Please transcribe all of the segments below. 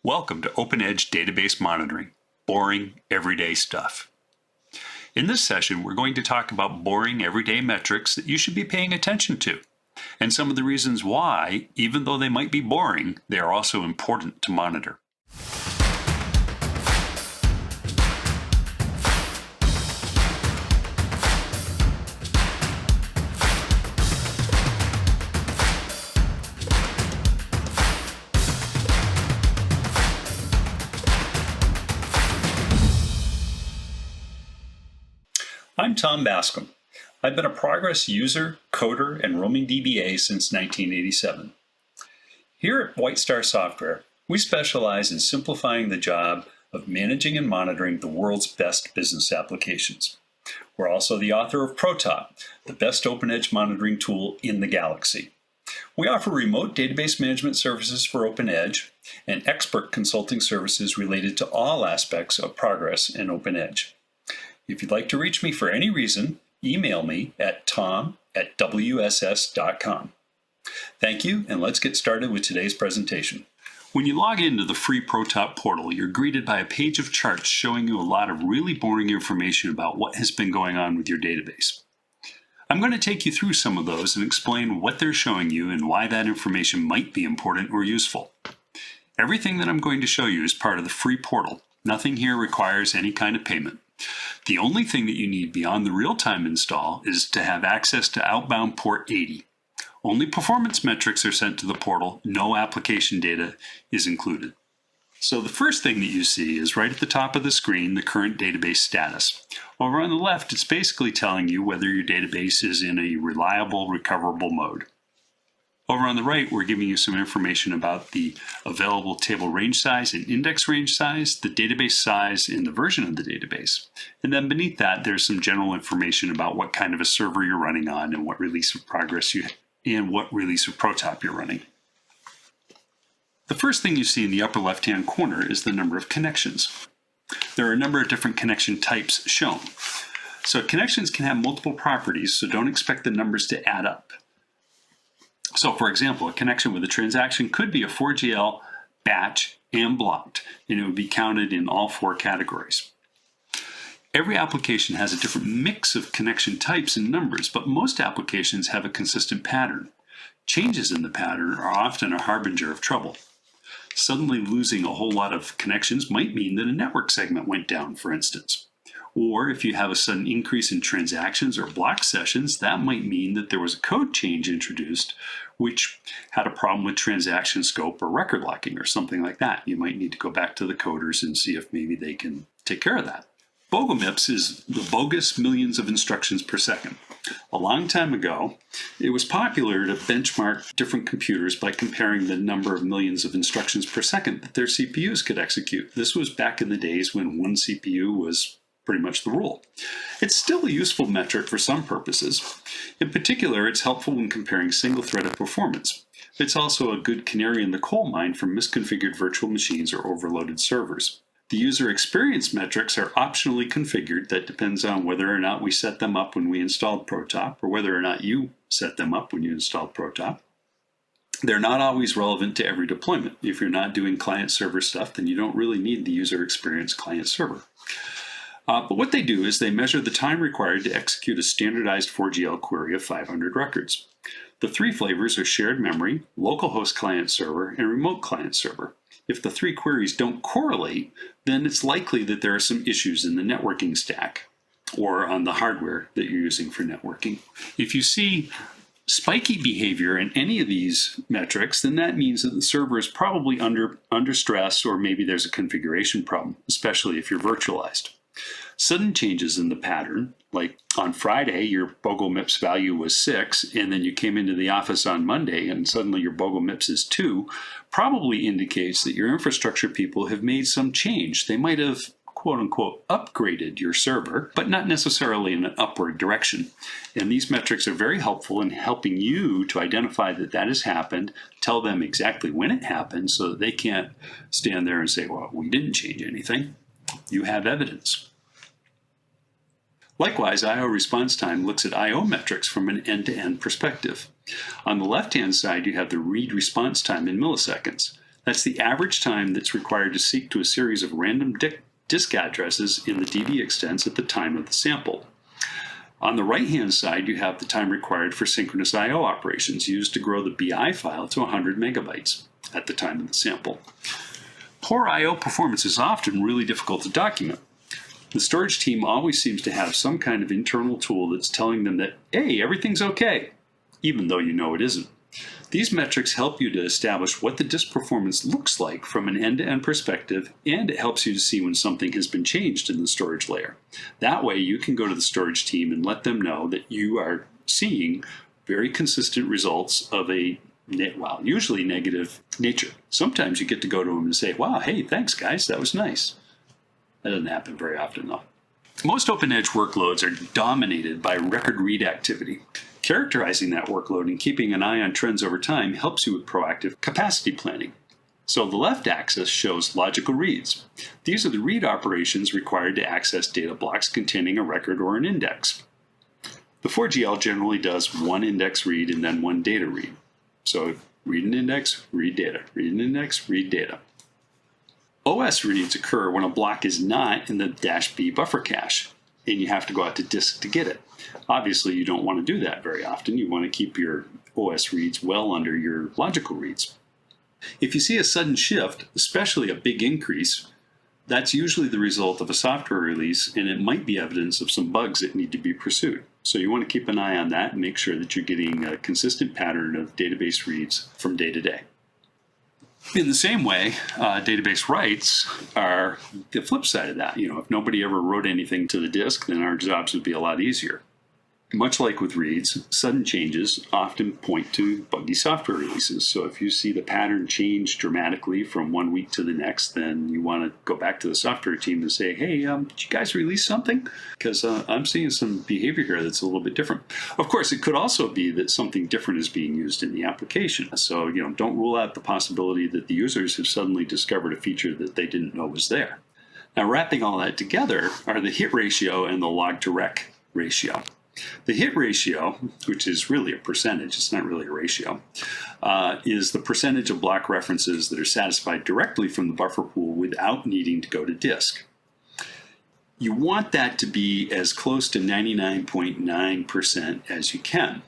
Welcome to OpenEdge Database Monitoring, boring, everyday stuff. In this session, we're going to talk about boring, everyday metrics that you should be paying attention to, and some of the reasons why, even though they might be boring, they are also important to monitor. I'm Tom Bascom. I've been a Progress user, coder, and roaming DBA since 1987. Here at White Star Software, we specialize in simplifying the job of managing and monitoring the world's best business applications. We're also the author of ProTop, the best OpenEdge monitoring tool in the galaxy. We offer remote database management services for OpenEdge and expert consulting services related to all aspects of Progress and OpenEdge. If you'd like to reach me for any reason, email me at tom@wss.com. Thank you, and let's get started with today's presentation. When you log into the free ProTop portal, you're greeted by a page of charts showing you a lot of really boring information about what has been going on with your database. I'm going to take you through some of those and explain what they're showing you and why that information might be important or useful. Everything that I'm going to show you is part of the free portal. Nothing here requires any kind of payment. The only thing that you need beyond the real-time install is to have access to outbound port 80. Only performance metrics are sent to the portal, no application data is included. So the first thing that you see is right at the top of the screen, the current database status. Over on the left, it's basically telling you whether your database is in a reliable, recoverable mode. Over on the right, we're giving you some information about the available table range size and index range size, the database size, and the version of the database. And then beneath that, there's some general information about what kind of a server you're running on and what release of Progress and what release of ProTop you're running. The first thing you see in the upper left-hand corner is the number of connections. There are a number of different connection types shown. So connections can have multiple properties, so don't expect the numbers to add up. So, for example, a connection with a transaction could be a 4GL, batch, and blocked, and it would be counted in all four categories. Every application has a different mix of connection types and numbers, but most applications have a consistent pattern. Changes in the pattern are often a harbinger of trouble. Suddenly losing a whole lot of connections might mean that a network segment went down, for instance. Or if you have a sudden increase in transactions or block sessions, that might mean that there was a code change introduced which had a problem with transaction scope or record locking or something like that. You might need to go back to the coders and see if maybe they can take care of that. BogoMIPS is the bogus millions of instructions per second. A long time ago, it was popular to benchmark different computers by comparing the number of millions of instructions per second that their CPUs could execute. This was back in the days when one CPU was pretty much the rule. It's still a useful metric for some purposes. In particular, it's helpful when comparing single-threaded performance. It's also a good canary in the coal mine for misconfigured virtual machines or overloaded servers. The user experience metrics are optionally configured. That depends on whether or not we set them up when we installed ProTop or whether or not you set them up when you installed ProTop. They're not always relevant to every deployment. If you're not doing client-server stuff, then you don't really need the user experience client-server. But what they do is they measure the time required to execute a standardized 4GL query of 500 records. The three flavors are shared memory, localhost client server, and remote client server. If the three queries don't correlate, then it's likely that there are some issues in the networking stack or on the hardware that you're using for networking. If you see spiky behavior in any of these metrics, then that means that the server is probably under stress, or maybe there's a configuration problem, especially if you're virtualized. Sudden changes in the pattern, like on Friday, your BogoMIPS value was 6, and then you came into the office on Monday and suddenly your BogoMIPS is 2, probably indicates that your infrastructure people have made some change. They might have, quote unquote, upgraded your server, but not necessarily in an upward direction. And these metrics are very helpful in helping you to identify that that has happened, tell them exactly when it happened so that they can't stand there and say, well, we didn't change anything. You have evidence. Likewise, I/O response time looks at I/O metrics from an end-to-end perspective. On the left-hand side, you have the read response time in milliseconds. That's the average time that's required to seek to a series of random disk addresses in the DB extents at the time of the sample. On the right-hand side, you have the time required for synchronous I/O operations used to grow the BI file to 100 megabytes at the time of the sample. Poor I/O performance is often really difficult to document. The storage team always seems to have some kind of internal tool that's telling them that, hey, everything's okay, even though you know it isn't. These metrics help you to establish what the disk performance looks like from an end-to-end perspective, and it helps you to see when something has been changed in the storage layer. That way you can go to the storage team and let them know that you are seeing very consistent results of a, well, usually negative nature. Sometimes you get to go to them and say, wow, hey, thanks guys, that was nice. That doesn't happen very often though. Most OpenEdge workloads are dominated by record read activity. Characterizing that workload and keeping an eye on trends over time helps you with proactive capacity planning. So the left axis shows logical reads. These are the read operations required to access data blocks containing a record or an index. The 4GL generally does one index read and then one data read. So read an index, read data, read an index, read data. OS reads occur when a block is not in the -B buffer cache, and you have to go out to disk to get it. Obviously, you don't want to do that very often. You want to keep your OS reads well under your logical reads. If you see a sudden shift, especially a big increase, that's usually the result of a software release, and it might be evidence of some bugs that need to be pursued. So you want to keep an eye on that and make sure that you're getting a consistent pattern of database reads from day to day. In the same way, database writes are the flip side of that. If nobody ever wrote anything to the disk, then our jobs would be a lot easier. Much like with reads, sudden changes often point to buggy software releases. So if you see the pattern change dramatically from one week to the next, then you want to go back to the software team and say, hey, did you guys release something? Because I'm seeing some behavior here that's a little bit different. Of course, it could also be that something different is being used in the application. So don't rule out the possibility that the users have suddenly discovered a feature that they didn't know was there. Now, wrapping all that together are the hit ratio and the log to rec ratio. The hit ratio, which is really a percentage, it's not really a ratio, is the percentage of block references that are satisfied directly from the buffer pool without needing to go to disk. You want that to be as close to 99.9% as you can,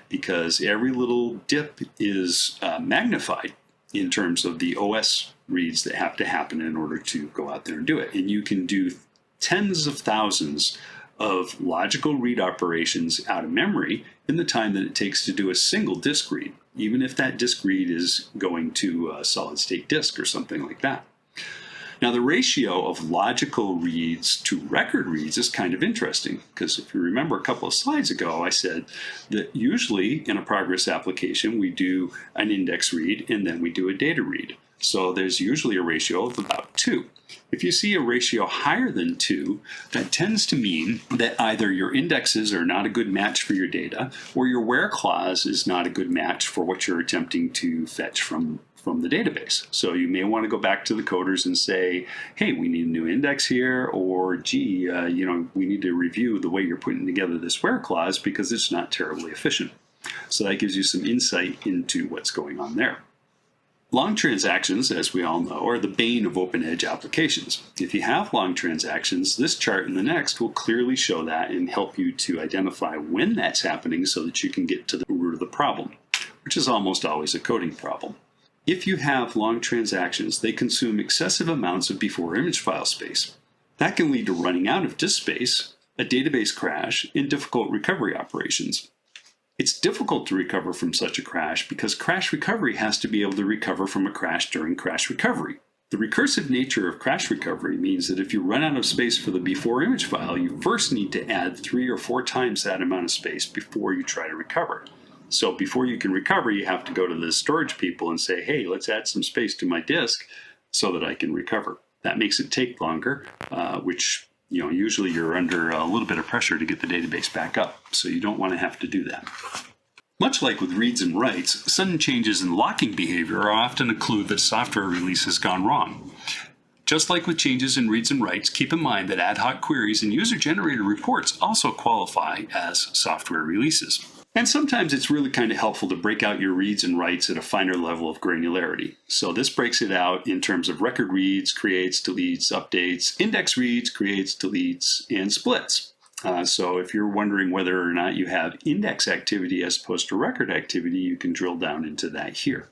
because every little dip is magnified in terms of the OS reads that have to happen in order to go out there and do it. And you can do tens of thousands of logical read operations out of memory in the time that it takes to do a single disk read, even if that disk read is going to a solid state disk or something like that. Now, the ratio of logical reads to record reads is kind of interesting, because if you remember a couple of slides ago, I said that usually in a progress application, we do an index read and then we do a data read. So there's usually a ratio of about 2. If you see a ratio higher than 2, that tends to mean that either your indexes are not a good match for your data, or your where clause is not a good match for what you're attempting to fetch from the database. So you may want to go back to the coders and say, hey, we need a new index here, or gee, we need to review the way you're putting together this where clause because it's not terribly efficient. So that gives you some insight into what's going on there. Long transactions, as we all know, are the bane of OpenEdge applications. If you have long transactions, this chart and the next will clearly show that and help you to identify when that's happening so that you can get to the root of the problem, which is almost always a coding problem. If you have long transactions, they consume excessive amounts of before image file space. That can lead to running out of disk space, a database crash, and difficult recovery operations. It's difficult to recover from such a crash because crash recovery has to be able to recover from a crash during crash recovery. The recursive nature of crash recovery means that if you run out of space for the before image file, you first need to add 3 or 4 times that amount of space before you try to recover. So before you can recover, you have to go to the storage people and say, hey, let's add some space to my disk so that I can recover. That makes it take longer, which usually you're under a little bit of pressure to get the database back up, so you don't want to have to do that. Much like with reads and writes, sudden changes in locking behavior are often a clue that a software release has gone wrong. Just like with changes in reads and writes, keep in mind that ad hoc queries and user-generated reports also qualify as software releases. And sometimes it's really kind of helpful to break out your reads and writes at a finer level of granularity. So this breaks it out in terms of record reads, creates, deletes, updates, index reads, creates, deletes, and splits. So if you're wondering whether or not you have index activity as opposed to record activity, you can drill down into that here.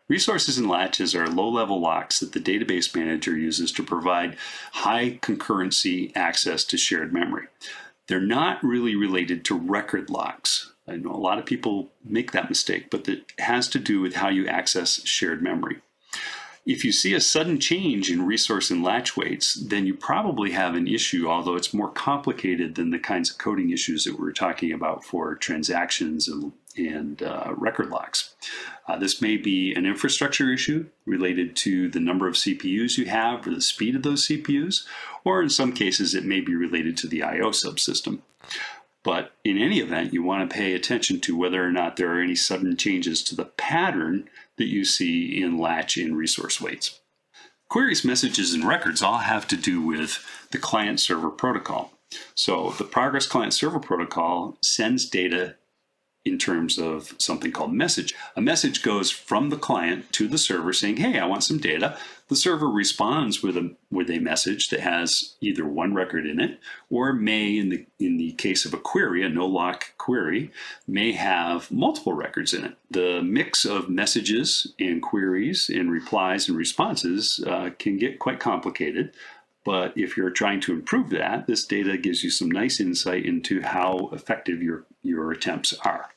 Resources and latches are low-level locks that the database manager uses to provide high concurrency access to shared memory. They're not really related to record locks. I know a lot of people make that mistake, but it has to do with how you access shared memory. If you see a sudden change in resource and latch weights, then you probably have an issue, although it's more complicated than the kinds of coding issues that we're talking about for transactions and record locks. This may be an infrastructure issue related to the number of CPUs you have or the speed of those CPUs, or in some cases it may be related to the I/O subsystem. But in any event, you want to pay attention to whether or not there are any sudden changes to the pattern that you see in latch and resource weights. Queries, messages, and records all have to do with the client-server protocol. So the Progress Client-Server Protocol sends data in terms of something called message. A message goes from the client to the server saying, hey, I want some data. The server responds with a message that has either one record in it, or may, in the case of a query, a no-lock query, may have multiple records in it. The mix of messages and queries and replies and responses can get quite complicated. But if you're trying to improve that, this data gives you some nice insight into how effective your attempts are.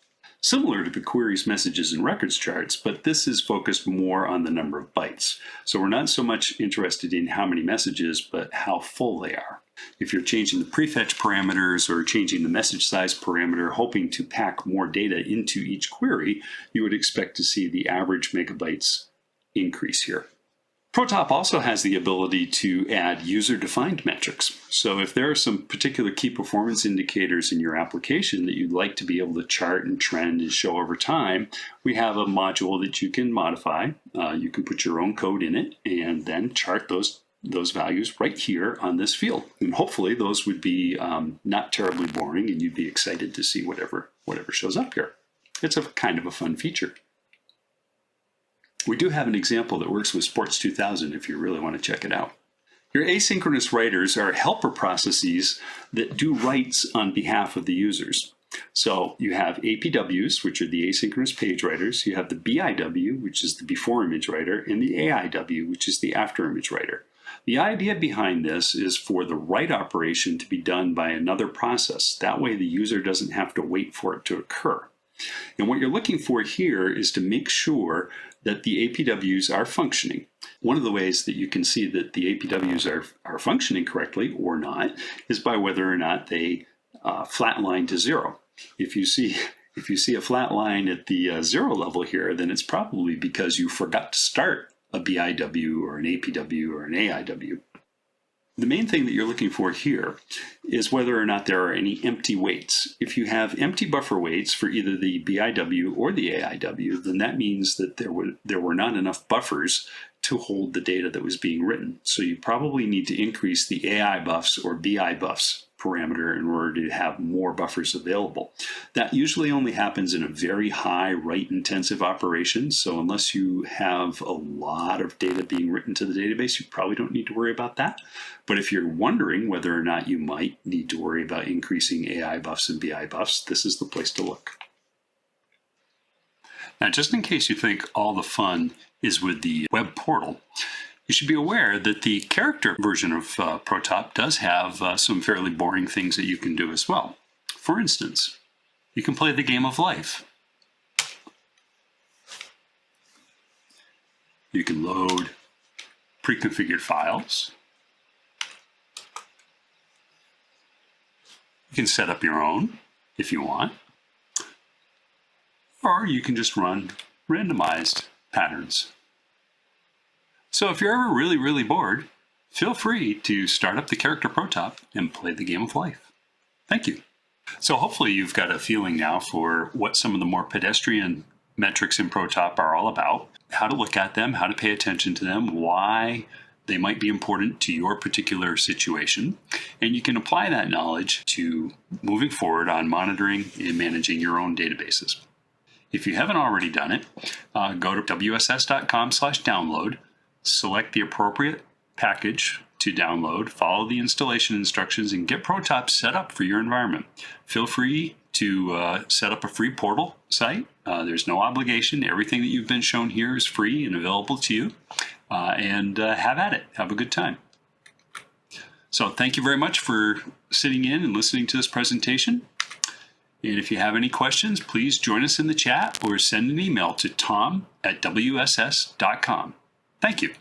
Similar to the queries, messages, and records charts, but this is focused more on the number of bytes. So we're not so much interested in how many messages, but how full they are. If you're changing the prefetch parameters or changing the message size parameter, hoping to pack more data into each query, you would expect to see the average megabytes increase here. ProTop also has the ability to add user-defined metrics. So if there are some particular key performance indicators in your application that you'd like to be able to chart and trend and show over time, we have a module that you can modify. You can put your own code in it and then chart those values right here on this field. And hopefully those would be not terribly boring and you'd be excited to see whatever shows up here. It's a kind of a fun feature. We do have an example that works with Sports 2000 if you really want to check it out. Your asynchronous writers are helper processes that do writes on behalf of the users. So you have APWs, which are the asynchronous page writers. You have the BIW, which is the before image writer, and the AIW, which is the after image writer. The idea behind this is for the write operation to be done by another process. That way the user doesn't have to wait for it to occur. And what you're looking for here is to make sure that the APWs are functioning. One of the ways that you can see that the APWs are functioning correctly or not is by whether or not they flatline to zero. If you see a flat line at the zero level here, then it's probably because you forgot to start a BIW or an APW or an AIW. The main thing that you're looking for here is whether or not there are any empty weights. If you have empty buffer weights for either the BIW or the AIW, then that means that there were not enough buffers to hold the data that was being written. So you probably need to increase the AI buffs or BI buffs parameter in order to have more buffers available. That usually only happens in a very high write-intensive operation, so unless you have a lot of data being written to the database, you probably don't need to worry about that. But if you're wondering whether or not you might need to worry about increasing AI buffs and BI buffs, this is the place to look. Now, just in case you think all the fun is with the web portal, you should be aware that the character version of ProTop does have some fairly boring things that you can do as well. For instance, you can play the game of life. You can load pre-configured files. You can set up your own if you want. Or you can just run randomized patterns. So if you're ever really, really bored, feel free to start up the character ProTop and play the game of life. Thank you. So hopefully you've got a feeling now for what some of the more pedestrian metrics in ProTop are all about, how to look at them, how to pay attention to them, why They might be important to your particular situation, and you can apply that knowledge to moving forward on monitoring and managing your own databases. If you haven't already done it, go to wss.com/download, select the appropriate package to download, follow the installation instructions, and get ProTop set up for your environment. Feel free to set up a free portal site. There's no obligation. Everything that you've been shown here is free and available to you. And have at it. Have a good time. So thank you very much for sitting in and listening to this presentation. And if you have any questions, please join us in the chat or send an email to tom@wss.com. Thank you.